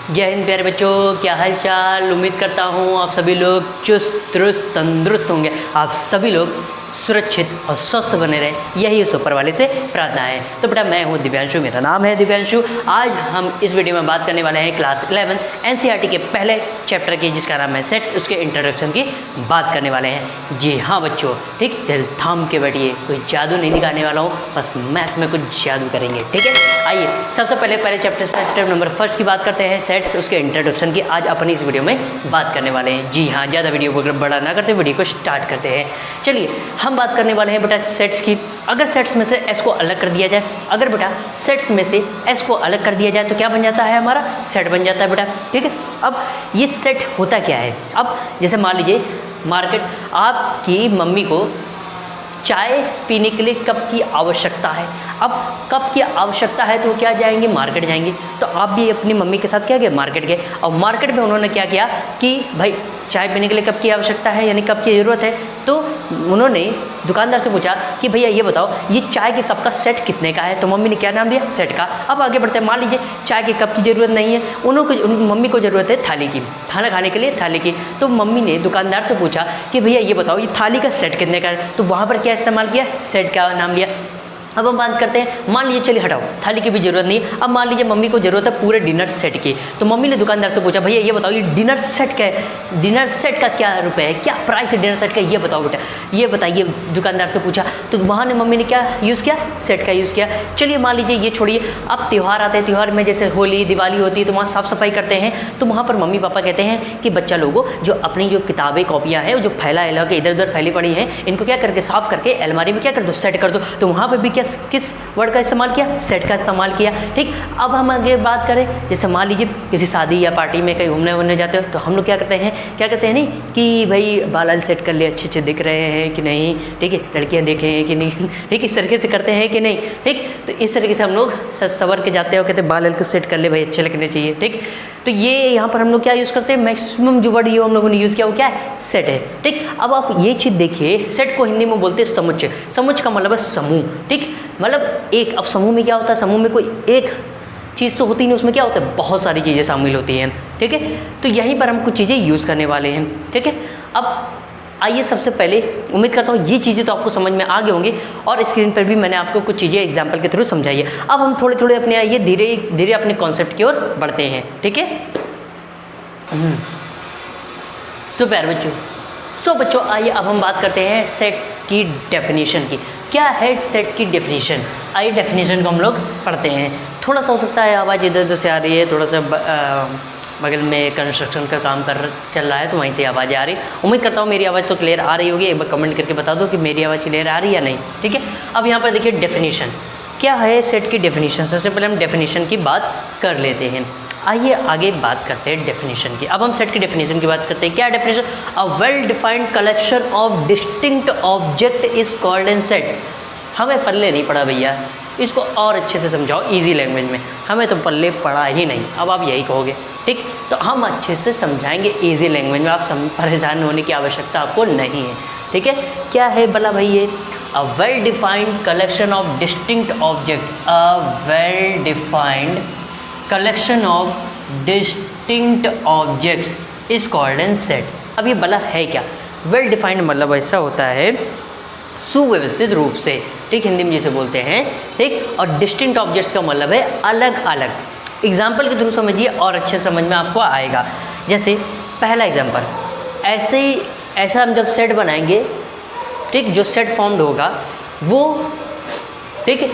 जय हिंद प्यारे बच्चों, क्या हाल चाल। उम्मीद करता हूँ आप सभी लोग चुस्त दुरुस्त तंदुरुस्त होंगे। आप सभी लोग सुरक्षित और स्वस्थ बने रहें, यही उस ऊपर वाले से प्रार्थना है। तो बेटा मैं हूँ दिव्यांशु, मेरा नाम है दिव्यांशु। आज हम इस वीडियो में बात करने वाले हैं क्लास 11 एनसीईआरटी के पहले चैप्टर की, जिसका नाम है सेट्स, उसके इंट्रोडक्शन की बात करने वाले हैं। जी हाँ बच्चों, ठीक, दिल थाम के बैठिए, कोई जादू नहीं दिखाने वाला हूँ, बस मैथ्स में कुछ जादू करेंगे, ठीक है। आइए सबसे पहले चैप्टर नंबर 1 की बात करते हैं, सेट्स, उसके इंट्रोडक्शन की आज अपन इस वीडियो में बात करने वाले हैं। जी हाँ, ज़्यादा वीडियो को बड़ा ना करते, वीडियो को स्टार्ट करते हैं। चलिए हम बात करने वाले हैं बेटा सेट्स की। अगर सेट्स में से एस को अलग कर दिया जाए, अगर बेटा सेट्स में से एस को अलग कर दिया जाए तो क्या बन जाता है, हमारा सेट बन जाता है बेटा, ठीक है। अब ये सेट होता क्या है, अब जैसे मान लीजिए मार्केट, आपकी मम्मी को चाय पीने के लिए कप की आवश्यकता है। अब कप की आवश्यकता है तो क्या जाएंगे, मार्केट जाएंगे। तो आप भी अपनी मम्मी के साथ क्या गए, मार्केट गए। और मार्केट में उन्होंने क्या किया कि भाई चाय पीने के लिए कप की आवश्यकता है, यानी कप की ज़रूरत है। तो उन्होंने दुकानदार से पूछा कि भैया ये बताओ ये चाय के कप का सेट कितने का है। तो मम्मी ने क्या नाम दिया, सेट का। अब आगे बढ़ते हैं, मान लीजिए चाय के कप की ज़रूरत नहीं है, मम्मी को ज़रूरत है थाली की, खाना खाने के लिए थाली की। तो मम्मी ने दुकानदार से पूछा कि भैया ये बताओ ये थाली का सेट कितने का है। तो वहाँ पर क्या इस्तेमाल किया, सेट का नाम लिया। अब हम बात करते हैं, मान लीजिए, चलिए हटाओ, थाली की भी ज़रूरत नहीं। अब मान लीजिए मम्मी को ज़रूरत है पूरे डिनर सेट की। तो मम्मी ने दुकानदार से पूछा भैया ये बताओ ये डिनर सेट का है, डिनर सेट का क्या रुपए है, क्या प्राइस है डिनर सेट का, ये बताओ बेटा, ये बताइए, दुकानदार से पूछा। तो वहाँ ने मम्मी ने क्या यूज़ किया, सेट का यूज़ किया। चलिए मान लीजिए ये छोड़िए, अब त्यौहार आते हैं, त्यौहार में जैसे होली दिवाली होती है तो वहाँ साफ़ सफाई करते हैं। तो वहाँ पर मम्मी पापा कहते हैं कि बच्चा लोगों जो अपनी जो किताबें कॉपियाँ हैं जो फैला के इधर उधर फैली पड़ी हैं, इनको क्या करके साफ़ करके अलमारी में क्या कर दो, सेट कर दो। तो वहाँ पर भी क्या किस वर्ड का इस्तेमाल किया, सेट का इस्तेमाल किया, ठीक। अब हम आगे बात करें, जैसे मान लीजिए किसी शादी या पार्टी में कहीं घूमने जाते हो तो हम लोग क्या करते हैं नहीं कि भाई बाल सेट कर ले, अच्छे दिख रहे हैं कि नहीं, ठीक है, लड़कियां देखे हैं कि नहीं, ठीक, इस तरीके से करते हैं कि नहीं, ठीक। तो इस तरीके से हम लोग सवर के जाते हो, कहते हैं बाल को सेट कर ले भाई, अच्छे लगने चाहिए, ठीक। तो ये यहाँ पर हम लोग क्या यूज़ करते हैं, मैक्सिमम जो वर्ड ये हम लोगों ने यूज़ किया वो क्या है, सेट है, ठीक। अब आप ये चीज़ देखिए, सेट को हिंदी में बोलते हैं समुच्चय। समुच्चय का मतलब है समूह, ठीक, मतलब एक। अब समूह में क्या होता है, समूह में कोई एक चीज़ तो होती नहीं, उसमें क्या होता है, बहुत सारी चीज़ें शामिल होती हैं, ठीक है। तो यहीं पर हम कुछ चीज़ें यूज़ करने वाले हैं, ठीक है। अब आइए सबसे पहले, उम्मीद करता हूँ ये चीज़ें तो आपको समझ में आ गई होंगी और स्क्रीन पर भी मैंने आपको कुछ चीज़ें एग्जाम्पल के थ्रू समझाई है। अब हम थोड़े थोड़े अपने आइए धीरे धीरे अपने कॉन्सेप्ट की ओर बढ़ते हैं, ठीक है। सो प्यारे बच्चों, बच्चों आइए अब हम बात करते हैं सेट्स की डेफिनेशन की। क्या है सेट की डेफिनेशन, आइए डेफिनेशन को हम लोग पढ़ते हैं। थोड़ा सा हो सकता है आवाज़ इधर उधर से आ रही है, थोड़ा सा बगल में कंस्ट्रक्शन का काम चल रहा है तो वहीं से आवाज़ आ रही है। उम्मीद करता हूँ मेरी आवाज़ तो क्लियर आ रही होगी, एक बार कमेंट करके बता दो कि मेरी आवाज़ क्लियर आ रही है या नहीं, ठीक है। अब यहाँ पर देखिए डेफिनेशन, क्या है सेट की डेफिनेशन। सबसे पहले हम डेफिनेशन की बात कर लेते हैं। आइए आगे बात करते हैं डेफिनेशन की। अब हम सेट की डेफिनेशन की बात करते हैं। क्या definition, a well defined collection of distinct object is called an set. हमें पल्ले नहीं पड़ा भैया, इसको और अच्छे से समझाओ इजी लैंग्वेज में, हमें तो पल्ले पड़ा ही नहीं। अब आप यही कहोगे, ठीक, तो हम अच्छे से समझाएंगे इजी लैंग्वेज में, आप परेशान होने की आवश्यकता आपको नहीं है, ठीक है। क्या है भला भाई ये, a well defined collection of distinct object, a well defined collection of distinct objects is called an set. अब ये भला है क्या, वेल डिफाइंड मतलब ऐसा होता है सुव्यवस्थित रूप से, ठीक, हिंदी में जैसे बोलते हैं, ठीक। और डिस्टिंक्ट ऑब्जेक्ट्स का मतलब है अलग अलग। एग्जाम्पल के थ्रू समझिए और अच्छे समझ में आपको आएगा। जैसे पहला एग्जाम्पल, ऐसा हम जब सेट बनाएंगे, ठीक, जो सेट फॉर्म्ड होगा वो, ठीक,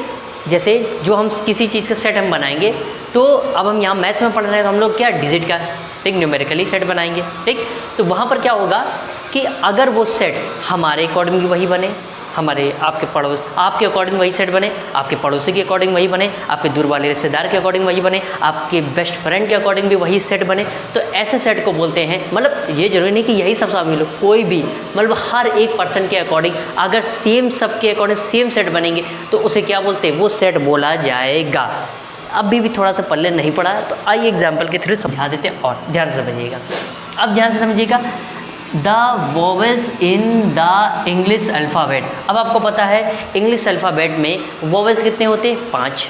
जैसे जो हम किसी चीज़ का सेट हम बनाएंगे तो अब हम यहाँ मैथ्स में पढ़ रहे हैं तो हम लोग क्या डिजिट का, ठीक, न्यूमेरिकली सेट बनाएंगे, ठीक। तो वहाँ पर क्या होगा कि अगर वो सेट हमारे अकॉर्डिंग वही बने, हमारे आपके अकॉर्डिंग वही सेट बने, आपके पड़ोसी के अकॉर्डिंग वही बने, आपके दूर वाले रिश्तेदार के अकॉर्डिंग वही बने, आपके बेस्ट फ्रेंड के अकॉर्डिंग भी वही सेट बने, तो ऐसे सेट को बोलते हैं। मतलब ये जरूरी नहीं कि यही सब शामिल हो, कोई भी, मतलब हर एक पर्सन के अकॉर्डिंग अगर सेम सबके अकॉर्डिंग सेम सेट बनेंगे तो उसे क्या बोलते हैं, वो सेट बोला जाएगा। अभी भी थोड़ा सा पल्ले नहीं पड़ा तो आइए एग्जाम्पल के थ्रू समझा देते हैं और ध्यान से समझिएगा। अब ध्यान से समझिएगा, the vowels in the English alphabet. अब आपको पता है इंग्लिश अल्फ़ाबेट में वोवेल्स कितने होते हैं, 5,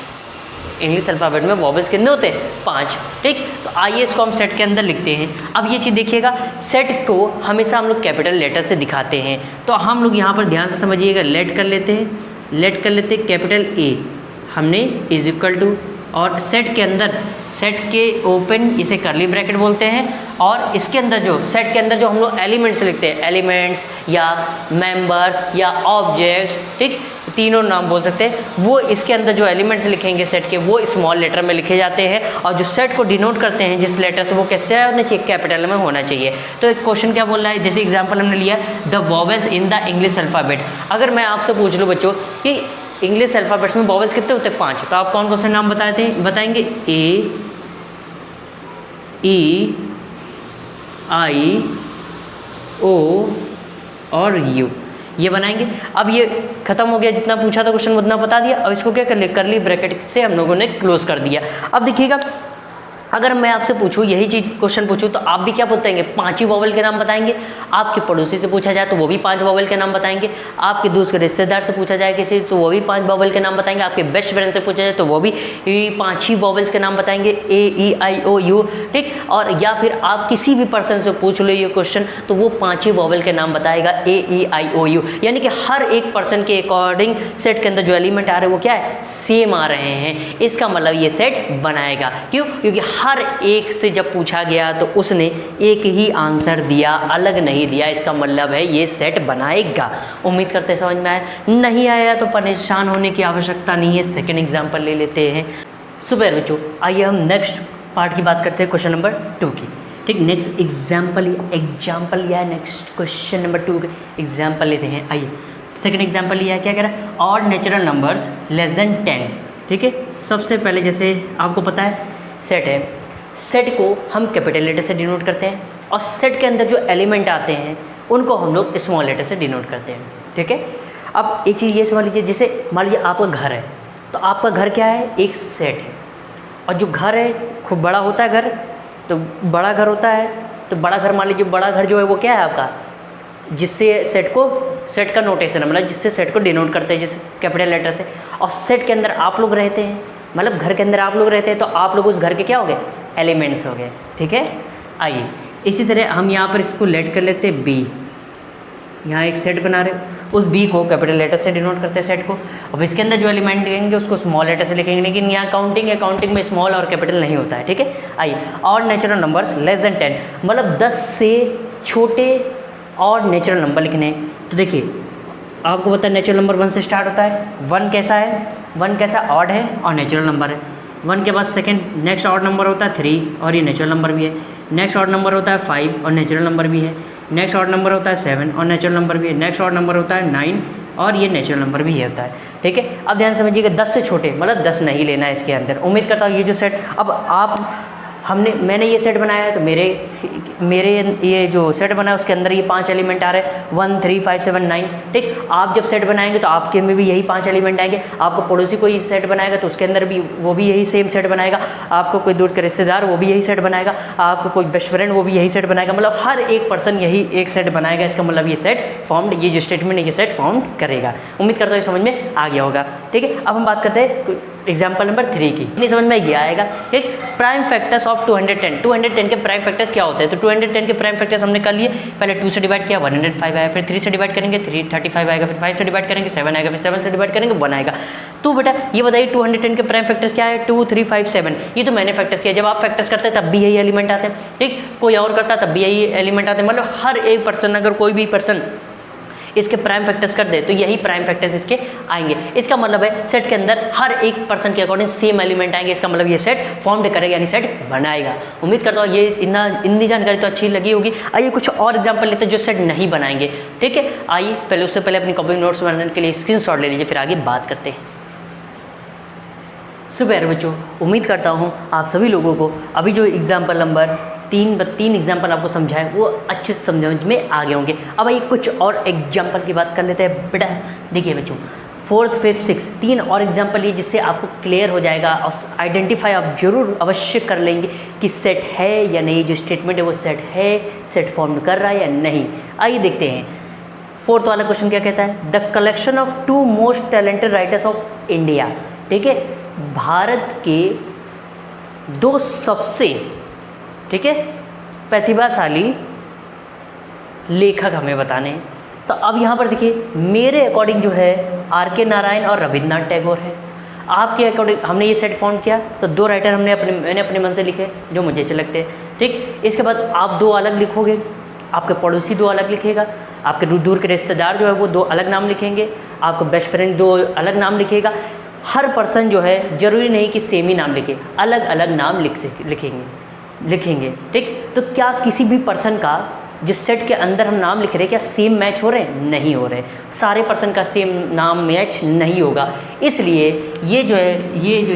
इंग्लिश अल्फ़ाबेट में वॉवेल्स कितने होते हैं? 5। ठीक, तो आइए इसको हम सेट के अंदर लिखते हैं। अब ये चीज़ देखिएगा, सेट को हमेशा हम लोग कैपिटल लेटर से दिखाते हैं, तो हम लोग यहाँ पर ध्यान से समझिएगा, लेट कर लेते हैं कैपिटल ए, हमने इज इक्वल टू, और सेट के अंदर, सेट के ओपन इसे करली ब्रैकेट बोलते हैं, और इसके अंदर जो सेट के अंदर जो हम लोग एलिमेंट्स लिखते हैं, एलिमेंट्स या मेंबर्स या ऑब्जेक्ट्स, ठीक, तीनों नाम बोल सकते हैं, वो इसके अंदर जो एलिमेंट्स लिखेंगे सेट के, वो स्मॉल लेटर में लिखे जाते हैं, और जो सेट को डिनोट करते हैं जिस लेटर से, वो कैसे होना चाहिए? कैपिटल में होना चाहिए। तो एक क्वेश्चन क्या बोल रहा है, जैसे एग्जाम्पल हमने लिया the vowels in the English alphabet. अगर मैं आपसे पूछ लूँ बच्चों कि इंग्लिश अल्फ़ाबेट्स में वॉवेल्स कितने होते हैं? 5, तो आप कौन कौन से नाम बताएंगे? ए, ई, आई, ओ और यू, ये बनाएंगे। अब ये खत्म हो गया, जितना पूछा था क्वेश्चन उतना बता दिया। अब इसको क्या कर लिया? करली ब्रैकेट से हम लोगों ने क्लोज कर दिया। अब देखिएगा, अगर मैं आपसे पूछूं यही चीज़ क्वेश्चन पूछूं तो आप भी क्या बताएंगे? 5 ही वॉवेल के नाम बताएंगे। आपके पड़ोसी से पूछा जाए तो वो भी 5 वॉवेल के नाम बताएंगे। आपके दूसरे रिश्तेदार से पूछा जाए किसी तो वो भी 5 वॉवेल के नाम बताएंगे। आपके बेस्ट फ्रेंड से पूछा जाए तो वो भी 5 ही वॉवेल्स के नाम बताएंगे, ए, ई, आई, ओ, यू, ठीक। और या फिर आप किसी भी पर्सन से पूछ लो ये क्वेश्चन तो वो 5 ही वॉवेल के नाम बताएगा, ए, ई, आई, ओ, यू। यानी कि हर एक पर्सन के अकॉर्डिंग सेट के अंदर जो एलिमेंट आ रहे हैं वो क्या है? सेम आ रहे हैं। इसका मतलब ये सेट बनाएगा। क्यों? क्योंकि हर एक से जब पूछा गया तो उसने एक ही आंसर दिया, अलग नहीं दिया। इसका मतलब है ये सेट बनाएगा। उम्मीद करते हैं समझ में आया। नहीं आया तो परेशान होने की आवश्यकता नहीं है। सेकंड एग्जांपल ले लेते हैं। सुपर बच्चों, आइए हम नेक्स्ट पार्ट की बात करते हैं, क्वेश्चन नंबर 2 की। ठीक, नेक्स्ट एग्जाम्पल या नेक्स्ट क्वेश्चन नंबर 2 के एग्जाम्पल लेते हैं। आइए, सेकंड एग्जाम्पल लिया है, क्या कह रहा है? Odd natural numbers less than 10। ठीक है, सबसे पहले जैसे आपको पता है सेट है, सेट को हम कैपिटल लेटर से डिनोट करते हैं, और सेट के अंदर जो एलिमेंट आते हैं उनको हम लोग स्मॉल लेटर से डिनोट करते हैं। ठीक है, अब एक चीज़ ये समझ लीजिए, जैसे मान लीजिए आपका घर है, तो आपका घर क्या है? एक सेट है। और जो घर है खूब बड़ा होता है, घर तो बड़ा घर होता है, तो बड़ा घर मान लीजिए, बड़ा घर जो है वो क्या है आपका? जिससे सेट का नोटेशन है, मतलब जिससे सेट को डिनोट करते हैं जिस कैपिटल लेटर से। और सेट के अंदर आप लोग रहते हैं, मतलब घर के अंदर आप लोग रहते हैं, तो आप लोग उस घर के क्या हो गए? एलिमेंट्स हो गए। ठीक है, आइए इसी तरह हम यहाँ पर इसको लेट कर लेते हैं बी। यहाँ एक सेट बना रहे, उस बी को कैपिटल लेटर से डिनोट करते हैं सेट को। अब इसके अंदर जो एलिमेंट लिखेंगे उसको स्मॉल लेटर से लिखेंगे, लेकिन यहाँ काउंटिंग में स्मॉल और कैपिटल नहीं होता है। ठीक है, आइए, और नेचुरल नंबर्स लेस देन 10, मतलब 10 से छोटे और नेचुरल नंबर लिखने। तो देखिए आपको पता है नेचुरल नंबर 1 से स्टार्ट होता है। 1 कैसा है? 1 कैसा? ऑड है और नेचुरल नंबर है। 1 के बाद सेकंड नेक्स्ट ऑड नंबर होता है 3 और ये नेचुरल नंबर भी है। नेक्स्ट ऑड नंबर होता है 5 और नेचुरल नंबर भी है। नेक्स्ट ऑड नंबर होता है 7 और नेचुरल नंबर भी है। नेक्स्ट ऑड नंबर होता है 9 और ये नेचुरल नंबर भी होता है। ठीक है, अब ध्यान समझिएगा, 10 से छोटे मतलब 10 नहीं लेना है इसके अंदर। उम्मीद करता हूँ ये जो सेट, अब मैंने ये सेट बनाया है तो मेरे ये जो सेट बना है उसके अंदर ये 5 एलिमेंट आ रहे हैं, 1 3 5 7 9। ठीक, आप जब सेट बनाएंगे तो आपके में भी यही 5 एलिमेंट आएंगे। आपको पड़ोसी कोई सेट बनाएगा तो उसके अंदर भी वो भी यही सेम सेट बनाएगा। आपको कोई दूर का रिश्तेदार वो भी यही सेट बनाएगा। आपको कोई बेस्ट फ्रेंड वो भी यही सेट बनाएगा। मतलब हर एक पर्सन यही एक सेट बनाएगा। इसका मतलब ये सेट फॉर्म्ड, ये जो स्टेटमेंट है ये सेट फॉर्म्ड करेगा। उम्मीद करता हूँ समझ में आ गया होगा। ठीक है, अब हम बात करते हैं एग्जाम्पल नंबर 3 की। नहीं समझ में ये आएगा। ठीक, प्राइम फैक्टर्स ऑफ 210 के प्राइम फैक्टर्स क्या होते हैं? तो 210 के प्राइम फैक्टर्स हमने कर लिए। पहले 2 से डिवाइड किया 105 आया, फिर 3 से डिवाइड करेंगे 35 आएगा, फिर 5 से डिवाइड करेंगे 7 आएगा, फिर 7 से डिवाइड करेंगे 1 आएगा। तो बेटा ये बताइए 210 के प्राइम फैक्टर्स क्या है? 2 3 5 7। ये तो मैंने फैक्टर्स किया। जब आप फैक्टर्स करते हैं तब भी यही एलिमेंट आते हैं। ठीक, कोई और करता है तब भी यही एलिमेंट आते हैं। मतलब हर एक पर्सन, अगर कोई भी पर्सन इसके प्राइम फैक्टर्स कर दे तो यही प्राइम फैक्टर्स इसके आएंगे। इसका मतलब है सेट के अंदर हर एक पर्सन के अकॉर्डिंग सेम एलिमेंट आएंगे। इसका मतलब ये सेट फॉर्म्ड करेगा, यानी सेट बनाएगा। उम्मीद करता हूँ ये इतनी जानकारी तो अच्छी लगी होगी। आइए कुछ और एग्जांपल लेते हैं जो सेट नहीं बनाएंगे। ठीक है, आइए पहले उससे पहले अपनी कॉपी नोट्स बनाने के लिए स्क्रीनशॉट ले लीजिए, फिर आगे बात करते हैं। सुबह बच्चों, उम्मीद करता हूँ आप सभी लोगों को अभी जो एग्जाम्पल नंबर 3 एग्जाम्पल आपको समझाए वो अच्छे से समझ में आ गए होंगे। अब आइए कुछ और एग्जाम्पल की बात कर लेते हैं। बेटा देखिए बच्चों, 4th 5th 6th 3 और एग्जाम्पल लिए जिससे आपको क्लियर हो जाएगा और आइडेंटिफाई आप जरूर अवश्य कर लेंगे कि सेट है या नहीं। जो स्टेटमेंट है वो सेट है, सेट फॉर्म कर रहा है या नहीं। आइए देखते हैं। 4th वाला क्वेश्चन क्या कहता है? The collection of 2 most talented writers of India. ठीक है, भारत के 2 सबसे, ठीक है, प्रतिभाशाली लेखक हमें बताने हैं। तो अब यहाँ पर देखिए मेरे अकॉर्डिंग जो है आर.के. नारायण और रविन्द्रनाथ टैगोर है। आपके अकॉर्डिंग हमने ये सेट फॉर्म किया तो 2 राइटर मैंने अपने मन से लिखे जो मुझे अच्छे लगते हैं, ठीक। इसके बाद आप 2 अलग लिखोगे, आपके पड़ोसी 2 अलग लिखेगा, आपके दूर के रिश्तेदार जो है वो 2 अलग नाम लिखेंगे, आपका बेस्ट फ्रेंड 2 अलग नाम लिखेगा। हर पर्सन जो है ज़रूरी नहीं कि सेम ही नाम लिखे, अलग अलग नाम लिखेंगे, ठीक। तो क्या किसी भी पर्सन का जिस सेट के अंदर हम नाम लिख रहे हैं क्या सेम मैच हो रहे हैं? नहीं हो रहे। सारे पर्सन का सेम नाम मैच नहीं होगा, इसलिए ये जो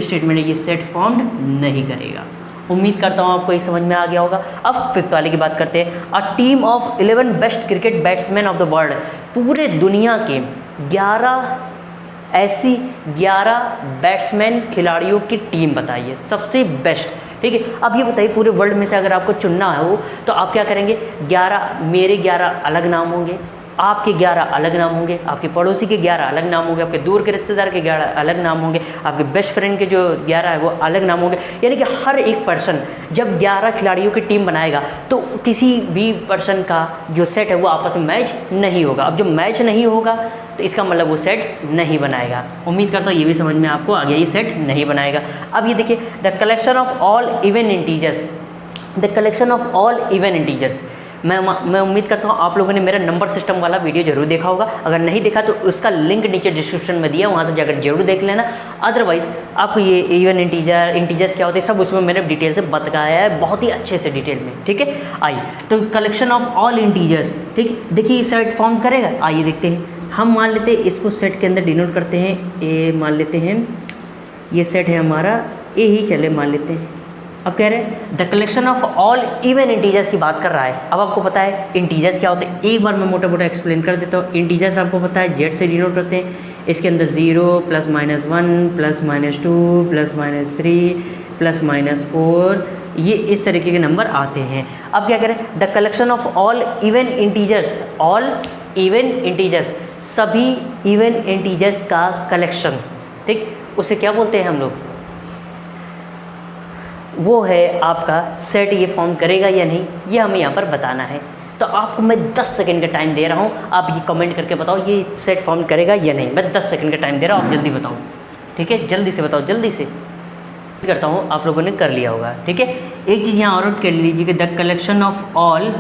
स्टेटमेंट है ये सेट फॉर्म्ड नहीं करेगा। उम्मीद करता हूँ आपको ये समझ में आ गया होगा। अब 5th वाले की बात करते हैं। A team of 11 best cricket batsman of the world, पूरे दुनिया के 11 बैट्समैन खिलाड़ियों की टीम बताइए, सबसे बेस्ट, ठीक है। अब ये बताइए पूरे वर्ल्ड में से अगर आपको चुनना हो तो आप क्या करेंगे? 11 मेरे 11 अलग नाम होंगे, आपके 11 अलग नाम होंगे, आपके पड़ोसी के 11 अलग नाम होंगे, आपके दूर के रिश्तेदार के 11 अलग नाम होंगे, आपके बेस्ट फ्रेंड के जो 11 है वो अलग नाम होंगे। यानी कि हर एक पर्सन जब 11 खिलाड़ियों की टीम बनाएगा तो किसी भी पर्सन का जो सेट है वो आपस में मैच नहीं होगा। अब जो मैच नहीं होगा तो इसका मतलब वो सेट नहीं बनाएगा। उम्मीद करता हूँ ये भी समझ में आपको आ गया, ये सेट नहीं बनाएगा। अब ये देखिए the collection of all even integers, the collection of all even integers. मैं उम्मीद करता हूँ आप लोगों ने मेरा नंबर सिस्टम वाला वीडियो जरूर देखा होगा। अगर नहीं देखा तो उसका लिंक नीचे डिस्क्रिप्शन में दिया, वहाँ से जाकर जरूर देख लेना। अदरवाइज़ आपको ये इवन इंटीजर्स क्या होते हैं सब उसमें मैंने डिटेल से बताया है, बहुत ही अच्छे से डिटेल में, ठीक है। आइए तो कलेक्शन ऑफ ऑल इंटीजर्स, ठीक। देखिए सेट फॉर्म करेगा, आइए देखते हैं। हम मान लेते हैं इसको सेट के अंदर डिनोट करते हैं, ए मान लेते हैं, ये सेट है हमारा, ए ही चले मान लेते हैं। अब कह रहे हैं the collection of all even integers की बात कर रहा है। अब आपको पता है इंटीजर्स क्या होते हैं, एक बार मैं मोटा मोटा एक्सप्लेन कर देता हूँ। इंटीजर्स आपको पता है जेड से डिनोट करते हैं। इसके अंदर 0 +-1 +-2 +-3 +-4 ये इस तरीके के नंबर आते हैं। अब क्या करें? The collection of all even integers, all even integers, सभी इवन इंटीजर्स का कलेक्शन, ठीक, उसे क्या बोलते हैं हम लोग? वो है आपका सेट। ये फॉर्म करेगा या नहीं ये हमें यहाँ पर बताना है। तो आपको मैं 10 सेकंड का टाइम दे रहा हूँ, आप ये कमेंट करके बताओ ये सेट फॉर्म करेगा या नहीं। मैं 10 सेकंड का टाइम दे रहा हूँ, आप जल्दी बताओ, ठीक है, जल्दी से बताओ, जल्दी से। करता हूँ आप लोगों ने कर लिया होगा, ठीक है। एक चीज़ यहाँ और नोट कर लीजिए कि द कलेक्शन ऑफ ऑल,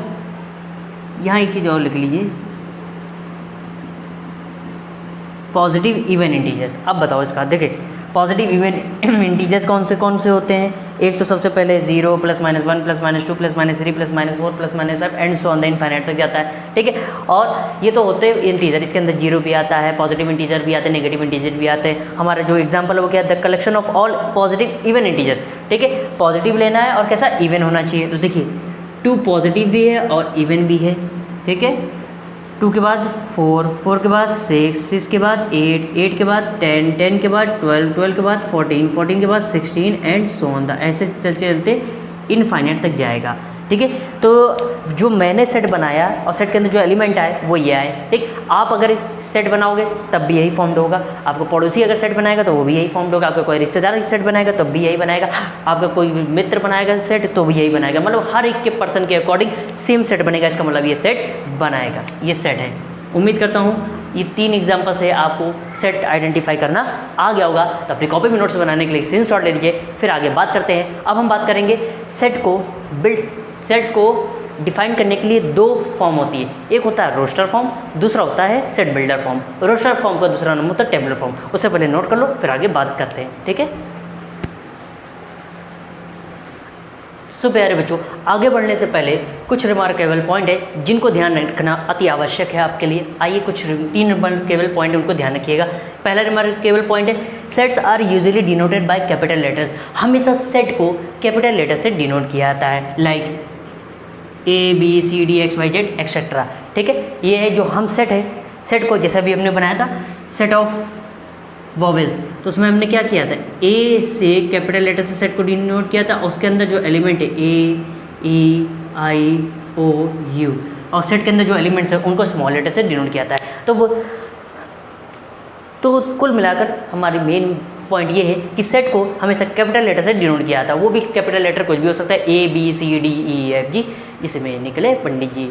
यहाँ एक चीज़ और लिख लीजिए, पॉजिटिव इवन इंटीजर्स। अब बताओ इसका, देखिए पॉजिटिव इवन इंटीजर्स कौन से होते हैं? एक तो सबसे पहले 0 +-1 +-2 +-3 +-4 +-5 and so on the infinite तक जाता है, ठीक है। और ये तो होते हैं इंटीजर, इसके अंदर 0 भी आता है, पॉजिटिव इंटीजर भी आते हैं, नेगेटिव इंटीजर भी आते हैं। हमारा जो एग्जांपल है वो क्या है? The collection of all positive even integer, ठीक है। पॉजिटिव लेना है और कैसा? इवन होना चाहिए। तो देखिए 2 पॉजिटिव भी है और इवन भी है, ठीक है। 2 के बाद 4, 4 के बाद 6, 6 के बाद 8, 8 के बाद 10, 10 के बाद 12, 12 के बाद 14, 14 के बाद 16 एंड सो ऑन द, ऐसे चलते चलते इनफाइनाइट तक जाएगा, ठीक है। तो जो मैंने सेट बनाया और सेट के अंदर जो एलिमेंट आए वो ये आए, ठीक। आप अगर सेट बनाओगे तब भी यही फॉर्म्ड होगा, आपको पड़ोसी अगर सेट बनाएगा तो वो भी यही फॉर्म्ड होगा, आपका कोई रिश्तेदार सेट बनाएगा तब भी यही बनाएगा, आपका कोई मित्र बनाएगा सेट तो भी यही बनाएगा। मतलब हर एक के पर्सन के अकॉर्डिंग सेम सेट बनेगा, इसका मतलब ये सेट बनाएगा, ये सेट है। उम्मीद करता हूँ ये 3 एग्जाम्पल से आपको सेट आइडेंटिफाई करना आ गया होगा। तो अपनी कॉपी में नोट्स बनाने के लिए स्क्रीनशॉट ले लीजिए, फिर आगे बात करते हैं। अब हम बात करेंगे सेट को डिफाइन करने के लिए 2 फॉर्म होती है, एक होता है रोस्टर फॉर्म, दूसरा होता है set builder form. Roster form का दूसरा नाम होता है टेबलर फॉर्म। उससे पहले नोट कर लो, फिर आगे बात करते हैं, ठीक है। सो प्यारे बच्चों, आगे बढ़ने से पहले कुछ रिमार्केबल पॉइंट है जिनको ध्यान रखना अति आवश्यक है आपके लिए। आइए कुछ 3 रिमार्केबल पॉइंट है उनको ध्यान रखिएगा। पहला रिमार्केबल पॉइंट है sets are usually denoted by capital letters. हमेशा सेट को कैपिटल लेटर से डिनोट किया जाता है, लाइक ABCD XYZ एक्सेट्रा, ठीक है। ये है जो हम सेट को जैसा भी हमने बनाया था सेट ऑफ वॉवेल्स, तो उसमें हमने क्या किया था? ए से कैपिटल लेटर से सेट को डिनोट किया था, उसके अंदर जो एलिमेंट है AEIOU और सेट के अंदर जो एलिमेंट्स है उनको स्मॉल लेटर से डिनोट किया था। तो कुल मिलाकर हमारी मेन पॉइंट ये है कि सेट को हमेशा कैपिटल लेटर से डिनोट किया जाता है, वो भी कैपिटल लेटर कुछ भी हो सकता है, ABCDEFG, जिसे में निकले पंडित जी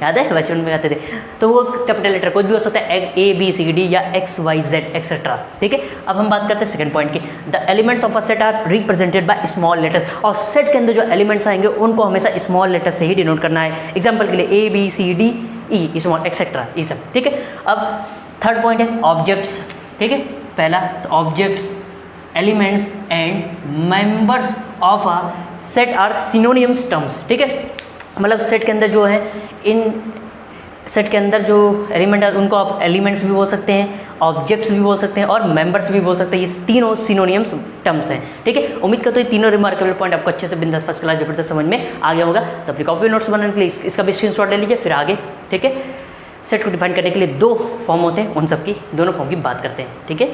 याद है बचपन में आते थे, तो वो कैपिटल लेटर कुछ भी हो सकता है, ABCD या XYZ एक्सेट्रा। ठीक है, अब हम बात करते हैं सेकंड पॉइंट की, the elements of a set are represented by small letter, और सेट के अंदर जो एलिमेंट्स आएंगे उनको हमेशा स्मॉल लेटर से ही डिनोट करना है। एग्जाम्पल के लिए ABCDE स्मॉल एक्सेट्रा, ये सब। ठीक है, अब थर्ड पॉइंट है ऑब्जेक्ट्स। ठीक है, पहला तो objects, elements and members of a set are synonyms terms. ठीक है, मतलब सेट के अंदर जो है, इन सेट के अंदर जो एलिमेंट है उनको आप एलिमेंट्स भी बोल सकते हैं, ऑब्जेक्ट्स भी बोल सकते हैं और मेंबर्स भी बोल सकते हैं। ये तीनों सिनोनिम्स टर्म्स हैं। ठीक है, उम्मीद करते हैं तीनों रिमार्केबल पॉइंट आपको अच्छे से बिंदास फर्स्ट क्लास जबरदस्त समझ में आ गया होगा। तो अपनी कॉपी नोट्स बनाने के लिए इसका भी स्क्रीनशॉट ले लीजिए, फिर आगे। ठीक है, सेट को डिफाइन करने के लिए दो फॉर्म होते हैं, उन सब की दोनों फॉर्म की बात करते हैं। ठीक है,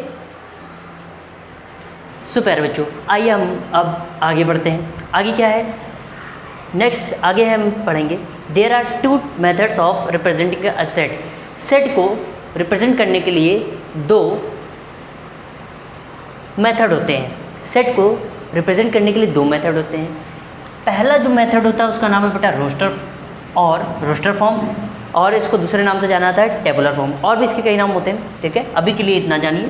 सुपर बच्चों, आइए हम अब आगे बढ़ते हैं। आगे क्या है, नेक्स्ट आगे हम पढ़ेंगे there are two methods of representing a set. Set को रिप्रेजेंट करने के लिए दो मेथड होते हैं। सेट को रिप्रेजेंट करने के लिए दो मेथड होते हैं। पहला जो मेथड होता है उसका नाम है बेटा रोस्टर फॉर्म, और इसको दूसरे नाम से जाना जाता है टेबुलर फॉर्म, और भी इसके कई नाम होते हैं। ठीक है, अभी के लिए इतना जानिए।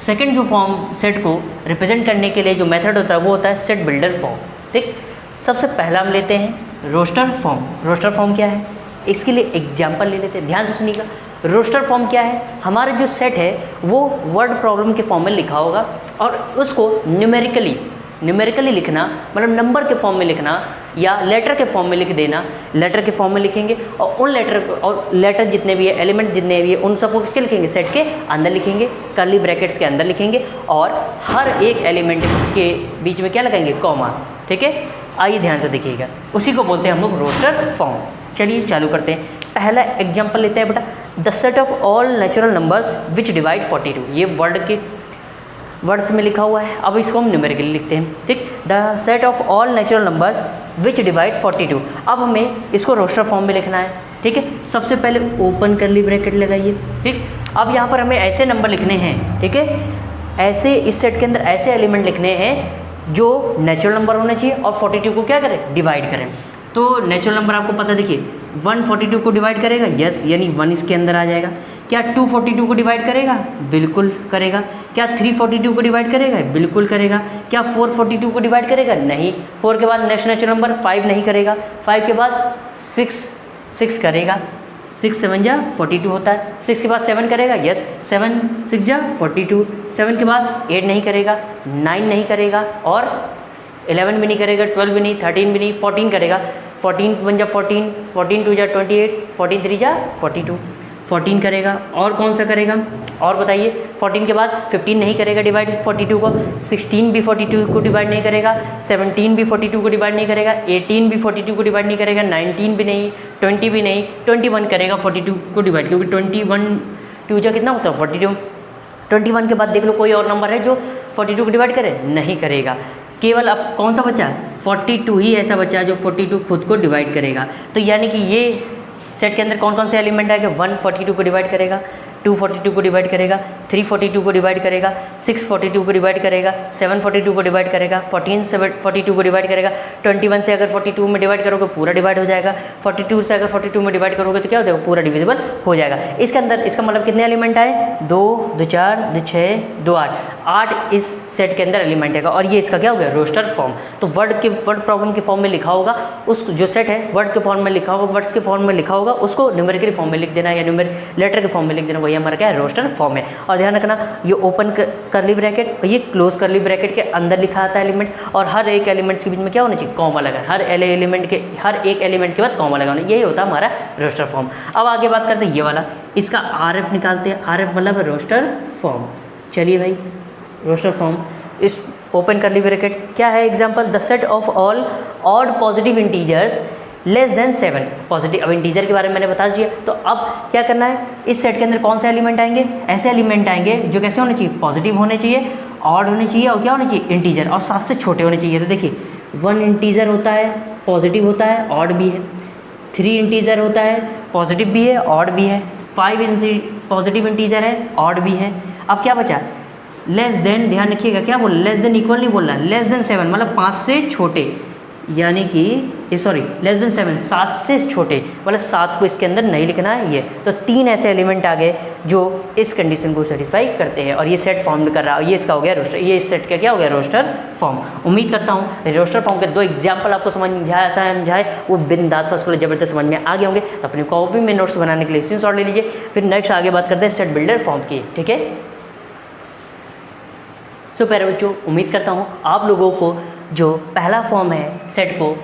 सेकंड जो फॉर्म सेट को रिप्रेजेंट करने के लिए जो मेथड होता है वो होता है सेट बिल्डर फॉर्म। ठीक, सबसे पहला हम लेते हैं रोस्टर फॉर्म। रोस्टर फॉर्म क्या है, इसके लिए एग्जाम्पल ले लेते हैं, ध्यान से सुनिएगा। रोस्टर फॉर्म क्या है, हमारा जो सेट है वो वर्ड प्रॉब्लम के फॉर्म में लिखा होगा, और उसको न्यूमेरिकली लिखना, मतलब नंबर के फॉर्म में लिखना या लेटर के फॉर्म में लिख देना। लेटर के फॉर्म में लिखेंगे और उन लेटर जितने भी है, एलिमेंट्स जितने भी है, उन सबको किसके लिखेंगे, सेट के अंदर लिखेंगे, कर्ली ब्रैकेट्स के अंदर लिखेंगे, और हर एक एलिमेंट के बीच में क्या लगाएंगे, कॉमा। ठीक है, आइए ध्यान से देखिएगा, उसी को बोलते हैं हम लोग रोस्टर फॉर्म। चलिए चालू करते हैं। पहला एग्जाम्पल लेते हैं बेटा, the set of all natural numbers which divide 42। ये वर्ड्स में लिखा हुआ है, अब इसको हम न्यूमेरिकली लिखते हैं। ठीक, the set of all natural numbers which divide 42। अब हमें इसको रोस्टर फॉर्म में लिखना है। ठीक है, सबसे पहले ओपन कर्ली ब्रैकेट लगाइए। ठीक, अब यहाँ पर हमें ऐसे नंबर लिखने हैं। ठीक है, ऐसे इस सेट के अंदर ऐसे एलिमेंट लिखने हैं जो नेचुरल नंबर होने चाहिए और 42 को क्या करें, डिवाइड करें। तो नेचुरल नंबर आपको पता, देखिए 1 42 को डिवाइड करेगा, यस, यानी 1 इसके अंदर आ जाएगा। क्या 2 42 को डिवाइड करेगा, बिल्कुल करेगा। क्या 3 42 को डिवाइड करेगा, बिल्कुल करेगा। क्या 4 42 को डिवाइड करेगा, नहीं। 4 के बाद नेक्स्ट नेचुरल नंबर 5 नहीं करेगा। 5 के बाद 6 करेगा, 6 7 जा 42 होता है। 6 के बाद 7 करेगा, यस, 7 6 जा 42। 7 के बाद 8 नहीं करेगा, 9 नहीं करेगा, और 11 भी नहीं करेगा, 12 भी नहीं, 13 भी नहीं, 14 करेगा। 14 1 जा 14, 14 2 जा 28, 14 3 जा 42, 14 करेगा। और कौन सा करेगा, और बताइए। 14 के बाद 15 नहीं करेगा डिवाइड 42 को, 16 भी 42 को डिवाइड नहीं करेगा, 17 भी 42 को डिवाइड नहीं करेगा, 18 भी 42 को डिवाइड नहीं करेगा, 19 भी नहीं, 20 भी नहीं, 21 करेगा 42 को डिवाइड, क्योंकि 21 2 जा कितना होता है 42। 21 के बाद देख लो कोई और नंबर है जो 42 को डिवाइड करे, नहीं करेगा। केवल अब कौन सा बचा, 42 ही ऐसा बचा जो 42 खुद को डिवाइड करेगा। तो यानी कि ये सेट के अंदर कौन कौन से एलिमेंट आएगा, 1 42 को डिवाइड करेगा, 2 42 को डिवाइड करेगा, 3 42 को डिवाइड करेगा, 6 42 को डिवाइड करेगा, 7 42 को डिवाइड करेगा, 14 42 को डिवाइड करेगा। 21 से अगर 42 में डिवाइड करोगे पूरा डिवाइड हो जाएगा, 42 से अगर 42 में डिवाइड करोगे तो क्या हो जाएगा, पूरा डिविजिबल हो जाएगा। इसके अंदर इसका मतलब कितने एलिमेंट आए, 2 2 4 2 6 2 8 इस सेट के अंदर एलिमेंट आएगा। और ये इसका क्या हो गया, रोस्टर फॉर्म। तो वर्ड प्रॉब्लम के फॉर्म में लिखा होगा, उस जो सेट है वर्ड के फॉर्म में लिखा होगा, वर्ड्स के फॉर्म में लिखा होगा, उसको न्यूमेरिकल फॉर्म में लिख देना या लेटर के फॉर्म में लिख देना, वही हमारा क्या है, रोस्टर फॉर्म है। और ध्यान रखना, ये ओपन कर्ली ब्रैकेट, ये क्लोज कर्ली ब्रैकेट के अंदर लिखा आता है एलिमेंट्स, और हर एक एलिमेंट्स के बीच में क्या होना चाहिए, कॉमा लगा। हर एक एलिमेंट के बाद कॉमा लगाना, यही होता है हमारा रोस्टर फॉर्म। अब आगे बात करते हैं ये वाला, इसका RF निकालते हैं। RF मतलब रोस्टर फॉर्म। चलिए भाई, रोस्टर फॉर्म, इस ओपन कर्ली ब्रैकेट क्या है, example, the set of all odd positive integers less than 7 positive. अब इंटीजर के बारे में मैंने बता दिया, तो अब क्या करना है, इस सेट के अंदर कौन से एलिमेंट आएंगे, ऐसे एलिमेंट आएंगे जो कैसे होने चाहिए, पॉजिटिव होने चाहिए, ऑड होने चाहिए, और क्या होने चाहिए, इंटीजर, और 7 से छोटे होने चाहिए। तो देखिए 1 इंटीजर होता है, पॉजिटिव होता है, ऑड भी है। 3 इंटीजर होता है, पॉजिटिव भी है, ऑड भी है। 5 पॉजिटिव इंटीजर है, ऑड भी है। अब क्या बचा, लेस देन, ध्यान रखिएगा क्या बोल, लेस देन इक्वल नहीं बोल रहा, लेस देन 7 मतलब 5 से छोटे, यानी कि लेस देन 7 7 से छोटे, मतलब 7 को इसके अंदर नहीं लिखना है ये। तो 3 ऐसे एलिमेंट आ गए जो इस कंडीशन को सेटिस्फाई करते हैं और ये सेट फॉर्म कर रहा है। ये इसका हो गया रोस्टर, ये इस सेट का क्या हो गया, रोस्टर फॉर्म। उम्मीद करता हूँ रोस्टर फॉर्म के 2 एग्जाम्पल आपको समझ में समझाए वो बिंदास फर्स्ट को जबरदस्त समझ में आ गए होंगे। तो अपनी कॉपी में नोट्स बनाने के लिए स्क्रीनशॉट ले लीजिए। फिर नेक्स्ट आगे बात करते हैं सेट बिल्डर फॉर्म की, ठीक है। सो प्यारे बच्चों, उम्मीद करता हूँ आप लोगों को जो पहला फॉर्म है सेट को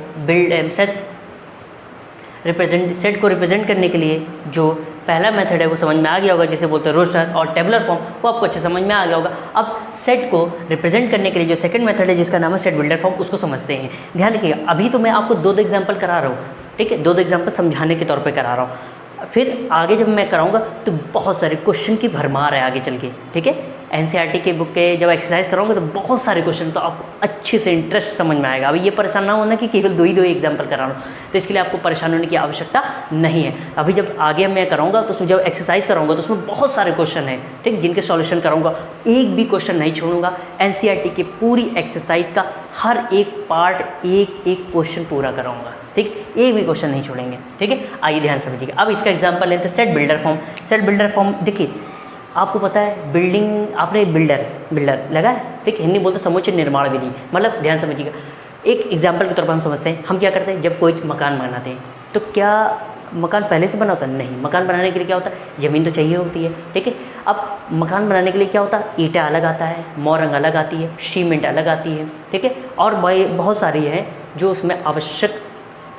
सेट को रिप्रेजेंट करने के लिए जो पहला मेथड है वो समझ में आ गया होगा, जिसे बोलते हैं रोस्टर, और टेबुलर फॉर्म वो आपको अच्छे समझ में आ गया होगा। अब सेट को रिप्रेजेंट करने के लिए जो सेकंड मेथड है जिसका नाम है सेट बिल्डर फॉर्म, उसको समझते हैं। ध्यान रखिएगा, अभी तो मैं आपको 2 एग्जाम्पल करा रहा हूँ, ठीक है, 2 एग्जाम्पल समझाने के तौर पर करा रहा हूँ। फिर आगे जब मैं कराऊंगा तो बहुत सारे क्वेश्चन की भरमार है आगे चल के, ठीक है। एनसीईआरटी के बुक के जब एक्सरसाइज कराऊंगा तो बहुत सारे क्वेश्चन, तो आपको अच्छे से इंटरेस्ट समझ में आएगा। अभी ये परेशान ना होना कि केवल 2 ही एग्जाम्पल करा रहा हूँ, तो इसके लिए आपको परेशान होने की आवश्यकता नहीं है। अभी जब आगे मैं कराऊंगा तो उसमें जब एक्सरसाइज कराऊंगा तो उसमें बहुत सारे क्वेश्चन हैं, ठीक, जिनके सॉल्यूशन कराऊंगा, एक भी क्वेश्चन नहीं छोड़ूंगा। एनसीईआरटी की पूरी एक्सरसाइज का हर एक पार्ट, एक क्वेश्चन पूरा कराऊंगा, ठीक, एक भी क्वेश्चन नहीं छोड़ेंगे, ठीक है। आइए ध्यान समझिएगा। अब इसका एग्जांपल लेते हैं set builder form. Set builder form देखिए, आपको पता है बिल्डिंग, आपने बिल्डर लगा है, ठीक, हिंदी बोलते समुच्चय निर्माण विधि, मतलब ध्यान समझिएगा। एक एग्जांपल के तौर पर हम समझते हैं, हम क्या करते हैं जब कोई मकान बनाते हैं तो क्या मकान पहले से बना होता है? नहीं, मकान बनाने के लिए क्या होता है, ज़मीन तो चाहिए होती है, ठीक है। अब मकान बनाने के लिए क्या होता है, ईंटा अलग आता है, मोरंग अलग आती है, सीमेंट अलग आती है, ठीक है, और बहुत सारी हैं जो उसमें आवश्यक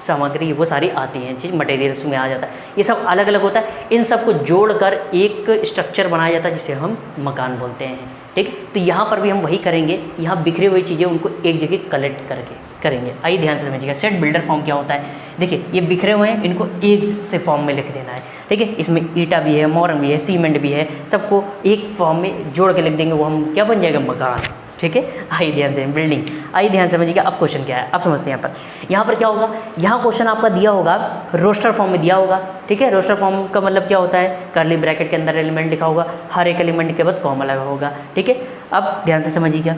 सामग्री वो सारी आती हैं, चीज़ मटेरियल्स में आ जाता है, ये सब अलग अलग होता है। इन सब को जोड़कर एक स्ट्रक्चर बनाया जाता है जिसे हम मकान बोलते हैं, ठीक है। तो यहाँ पर भी हम वही करेंगे, यहाँ बिखरे हुई चीज़ें उनको एक जगह कलेक्ट करके करेंगे। आइए ध्यान से समझिएगा सेट बिल्डर फॉर्म क्या होता है। देखिए ये बिखरे हुए हैं, इनको एक से फॉर्म में लिख देना है, ठीक है। इसमें ईंटा भी है, मोरंग भी है, सीमेंट भी है, सबको एक फॉर्म में जोड़ के लिख देंगे, वो हम क्या बन जाएगा, मकान, ठीक है। आइए ध्यान से, बिल्डिंग। आइए ध्यान से समझिएगा। अब क्वेश्चन क्या है, अब समझते हैं। यहाँ पर क्या होगा, यहाँ क्वेश्चन आपका दिया होगा रोस्टर फॉर्म में दिया होगा, ठीक है। रोस्टर फॉर्म का मतलब क्या होता है, कर्ली ब्रैकेट के अंदर एलिमेंट लिखा होगा, हर एक एलिमेंट के बाद कॉमा लगा होगा, ठीक है। अब ध्यान से समझिएगा।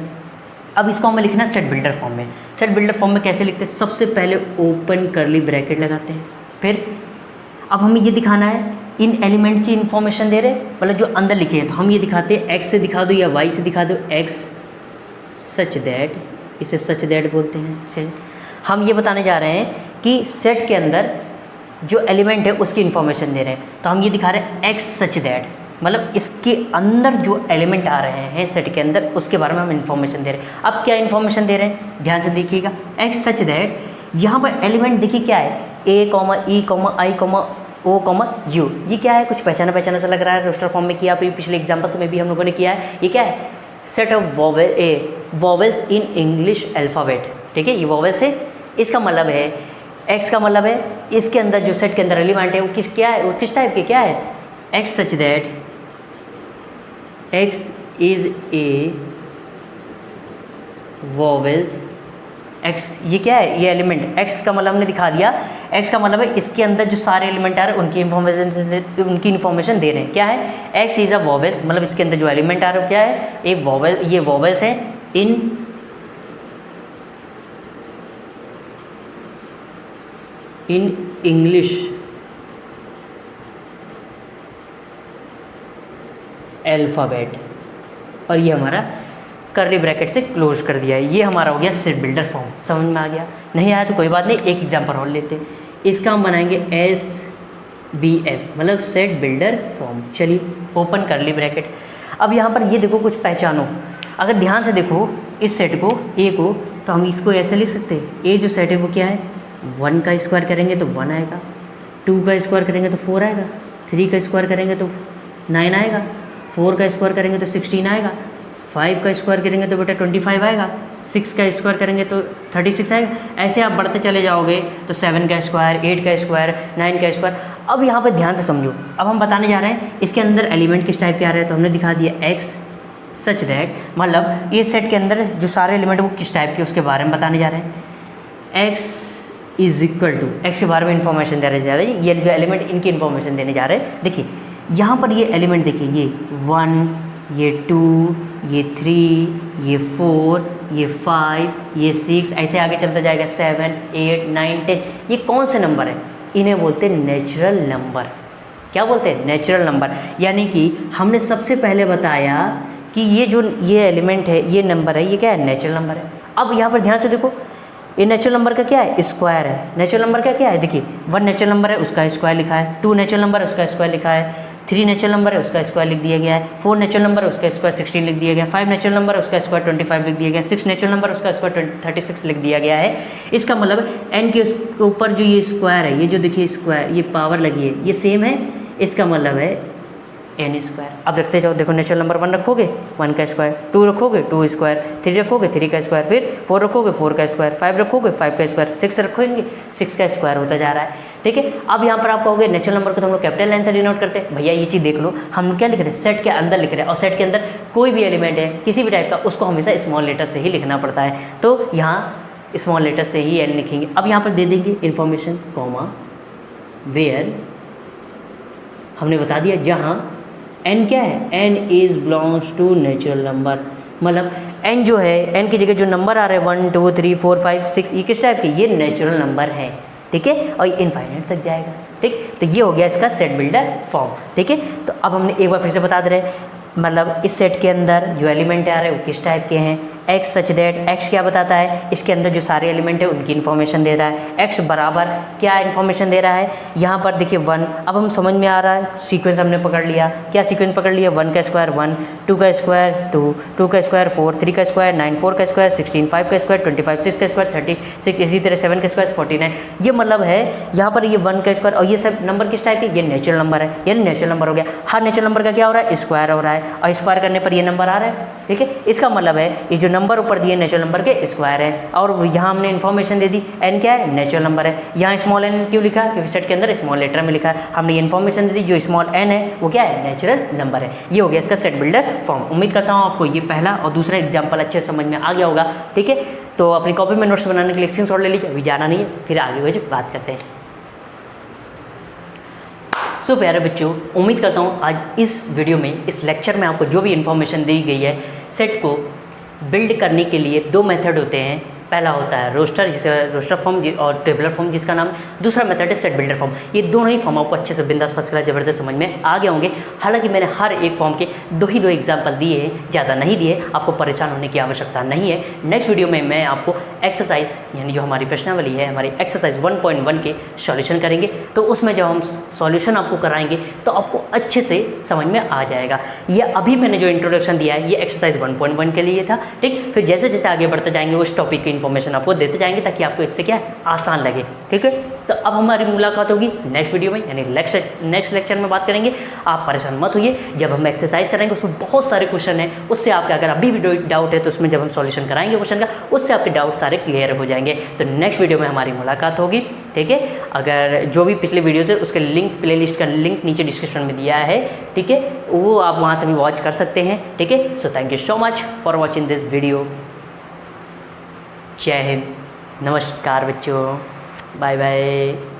अब इसको हमें लिखना है सेट बिल्डर फॉर्म में। सेट बिल्डर फॉर्म में कैसे लिखते हैं, सबसे पहले ओपन कर्ली ब्रैकेट लगाते हैं, फिर अब हमें ये दिखाना है इन एलिमेंट की इन्फॉर्मेशन दे रहे, मतलब जो अंदर लिखे हैं, तो हम ये दिखाते हैं एक्स से दिखा दो या वाई से दिखा दो, एक्स सच दैट, इसे सच दैट बोलते हैं। हम ये बताने जा रहे हैं कि सेट के अंदर जो एलिमेंट है उसकी इन्फॉर्मेशन दे रहे हैं, तो हम ये दिखा रहे हैं एक्स सच दैट, मतलब इसके अंदर जो एलिमेंट आ रहे हैं सेट के अंदर उसके बारे में हम इन्फॉर्मेशन दे रहे हैं। अब क्या इन्फॉर्मेशन दे रहे हैं, ध्यान से देखिएगा। एक्स सच दैट, यहाँ पर एलिमेंट देखिए क्या है, A comma E comma I comma O comma U, ये क्या है, कुछ पहचाना सा लग रहा है। रोस्टर फॉर्म में किया, पिछले एग्जाम्पल्स में भी हम लोगों ने किया है। ये क्या है, set of vowels in English alphabet, ठीक है। ये वॉवेल्स है, इसका मतलब है एक्स का मतलब है इसके अंदर जो सेट के अंदर एलिमेंट है वो क्या है, वो किस टाइप के क्या है, x such that x is a vowels, x ये क्या है, ये एलिमेंट, एक्स का मतलब हमने दिखा दिया। एक्स का मतलब है इसके अंदर जो सारे एलिमेंट आ रहे हैं उनकी इन्फॉर्मेशन दे रहे हैं। क्या है, एक्स इज़ अ वॉवेल्स, मतलब इसके अंदर जो एलिमेंट आ रहे हैं क्या है, एक वॉवेल, ये वॉवेल्स है इन इंग्लिश अल्फ़ाबेट, और ये हमारा कर्ली ब्रैकेट से क्लोज कर दिया है। ये हमारा हो गया सेट बिल्डर फॉर्म। समझ में आ गया, नहीं आया तो कोई बात नहीं, एक एग्जांपल और लेते हैं। इसका हम बनाएंगे SBF, मतलब सेट बिल्डर फॉर्म। चलिए ओपन कर्ली ब्रैकेट। अब यहाँ पर ये देखो, कुछ पहचानो, अगर ध्यान से देखो इस सेट को, ए को, तो हम इसको ऐसे लिख सकते हैं, ए जो सेट है वो क्या है, 1 का स्क्वायर करेंगे तो 1 आएगा, 2 का स्क्वायर करेंगे तो 4 आएगा, 3 का स्क्वायर करेंगे तो 9 आएगा, 4 का स्क्वायर करेंगे तो 16 आएगा, 5 का स्क्वायर करेंगे तो बेटा 25 आएगा, 6 का स्क्वायर करेंगे तो 36 आएगा। ऐसे आप बढ़ते चले जाओगे तो 7 का स्क्वायर, 8 का स्क्वायर, 9 का स्क्वायर। अब यहाँ पर ध्यान से समझो, अब हम बताने जा रहे हैं इसके अंदर एलिमेंट किस टाइप के आ रहे हैं, तो हमने दिखा दिया एक्स सच दैट, मतलब ये सेट के अंदर जो सारे एलिमेंट वो किस टाइप के उसके बारे में बताने जा रहे हैं। X is equal to, x के बारे में इन्फॉर्मेशन देने जा रहे हैं, ये जो एलिमेंट इनकी इन्फॉर्मेशन देने जा रहे हैं। देखिए यहाँ पर ये एलिमेंट देखिए, ये 1, ये 2, ये 3, ये 4, ये 5, ये 6, ऐसे आगे चलता जाएगा 7, 8, 9, 10। ये कौन से नंबर है? इन्हें बोलते हैं नेचुरल नंबर। क्या बोलते हैं? Natural number. यानी कि हमने सबसे पहले बताया कि ये एलिमेंट है, ये नंबर है, ये क्या है? नेचुरल नंबर है। अब यहाँ पर ध्यान से देखो, ये नेचुरल नंबर का क्या है? स्क्वायर है। नेचुरल नंबर का क्या है? देखिए 1 नेचुरल नंबर है, उसका स्क्वायर लिखा है। 2 नेचुरल नंबर है, उसका स्क्वायर लिखा है। 3 नेचुरल नंबर है, उसका स्क्वायर लिख दिया गया है। 4 नेचुरल नंबर है, उसका स्क्वायर 16 लिख दिया गया है। 5 नेचुरल नंबर है, उसका स्क्वायर 25 लिख दिया गया है। 6 नेचुरल नंबर है, उसका स्क्वायर 36 लिख दिया गया है। इसका मतलब n के ऊपर जो ये स्क्वायर है, ये जो देखिए स्क्वायर, ये पावर लगी है, ये सेम है। इसका मतलब है n स्क्वायर। अब रखते जाओ, देखो नेचुरल नंबर 1 रखोगे 1 का स्क्वायर, 2 रखोगे 2 स्क्वायर, 3 रखोगे 3 का स्क्वायर, फिर 4 रखोगे 4 का स्क्वायर, 5 रखोगे 5 का स्क्वायर, 6 रखोगे 6 का स्क्वायर होता जा रहा है। ठीक है। अब यहाँ पर आप कहोगे नेचुरल नंबर को तो हम लोग कैपिटल लाइन से डिनोट करते हैं। भैया ये चीज़ देख लो, हम क्या लिख रहे हैं? सेट के अंदर लिख रहे हैं, और सेट के अंदर कोई भी एलिमेंट है किसी भी टाइप का, उसको हमेशा स्मॉल लेटर से ही लिखना पड़ता है। तो यहाँ स्मॉल लेटर से ही n लिखेंगे। अब यहाँ पर दे देंगे इन्फॉर्मेशन, कॉमा वेयर, हमने बता दिया जहाँ n क्या है? n is belongs to natural number. मतलब n जो है, n की जगह जो नंबर आ रहे हैं 1, 2, 3, 4, 5, 6, ये किस टाइप के? ये नेचुरल नंबर है। ठीक है। और ये इनफाइनाइट तक जाएगा। ठीक। तो ये हो गया इसका सेट बिल्डर फॉर्म। ठीक है। तो अब हमने एक बार फिर से बता दे रहे, मतलब इस सेट के अंदर जो एलिमेंट आ रहे हैं वो किस टाइप के हैं। x सच दैट, x क्या बताता है? इसके अंदर जो सारे एलिमेंट है उनकी इन्फॉर्मेशन दे रहा है। x बराबर क्या इन्फॉर्मेशन दे रहा है? यहाँ पर देखिए 1। अब हम समझ में आ रहा है, सीक्वेंस हमने पकड़ लिया। क्या सीक्वेंस पकड़ लिया? 1 का स्क्वायर 1, 2 का स्क्वायर 2, 2 का स्क्वायर 4, 3 का स्क्वायर 9, 4 का स्क्वायर 16, 5 का स्क्वायर 25, 6 का स्क्वायर 36, इसी तरह 7 का स्क्वायर 49। ये मतलब है यहाँ पर ये 1 का स्क्वायर, और ये सब नंबर किस टाइप के? ये नेचुरल नंबर है। यानी नेचुरल नंबर हो गया। हर नेचुरल नंबर का क्या हो रहा है? स्क्वायर हो रहा है, और स्क्वायर करने पर ये नंबर आ रहा है। ठीक है। इसका मतलब है ये जो नंबर ऊपर दिए नेचुरल नंबर के स्क्वायर है, और यहाँ हमने इन्फॉर्मेशन दे दी n क्या है? नेचुरल नंबर है। यहाँ स्मॉल n क्यों लिखा? क्योंकि सेट के अंदर स्मॉल लेटर में लिखा है। हमने इन्फॉर्मेशन दे दी, जो स्मॉल n है वो क्या है? नेचुरल नंबर है। ये हो गया इसका सेट बिल्डर फॉर्म। उम्मीद करता हूँ आपको ये पहला और दूसरा एग्जाम्पल अच्छे से समझ में आ गया होगा। ठीक है। तो अपनी कॉपी में नोट्स बनाने के लिए स्क्रीनशॉट ले लीजिए, अभी जाना नहीं है, फिर आगे वजह बात करते हैं। सो प्यारे बच्चों, उम्मीद करता हूँ आज इस वीडियो में, इस लेक्चर में आपको जो भी इन्फॉर्मेशन दी गई है, सेट को बिल्ड करने के लिए 2 मेथड होते हैं। पहला होता है रोस्टर, जिसे रोस्टर फॉर्म, और टेबलर फॉर्म जिसका नाम। दूसरा मेथड है सेट बिल्डर फॉर्म। ये दोनों ही फॉर्म आपको अच्छे से बिंदास फर्स्ट क्लास ज़बरदस्त समझ में आ गए होंगे। हालांकि मैंने हर एक फॉर्म के 2 ही 2 एग्जाम्पल दिए हैं, ज़्यादा नहीं दिए। आपको परेशान होने की आवश्यकता नहीं है। नेक्स्ट वीडियो में मैं आपको एक्सरसाइज, यानी जो हमारी प्रश्नावली है, हमारी एक्सरसाइज 1.1 के सॉल्यूशन करेंगे। तो उसमें जब हम सॉल्यूशन आपको कराएंगे तो आपको अच्छे से समझ में आ जाएगा। ये अभी मैंने जो इंट्रोडक्शन दिया है ये एक्सरसाइज 1.1 के लिए था। ठीक। फिर जैसे जैसे आगे बढ़ते जाएंगे उस टॉपिक की इन्फॉर्मेशन आपको देते जाएंगे, ताकि आपको इससे क्या आसान लगे। ठीक है। तो अब हमारी मुलाकात होगी नेक्स्ट वीडियो में, यानी नेक्स्ट लेक्चर में बात करेंगे। आप परेशान मत होइए, जब हम एक्सरसाइज करेंगे उसमें बहुत सारे क्वेश्चन हैं, उससे आपके अगर अभी भी डाउट है तो उसमें जब हम सॉल्यूशन कराएंगे क्वेश्चन का, उससे आपके डाउट सारे क्लियर हो जाएंगे। तो नेक्स्ट वीडियो में हमारी मुलाकात होगी। ठीक है। अगर जो भी पिछले वीडियो है उसके लिंक, प्लेलिस्ट का लिंक नीचे डिस्क्रिप्शन में दिया है। ठीक है। वो आप वहाँ से भी वॉच कर सकते हैं। ठीक है। So thank you so much for watching this video. जय हिंद, नमस्कार बच्चों, बाय बाय।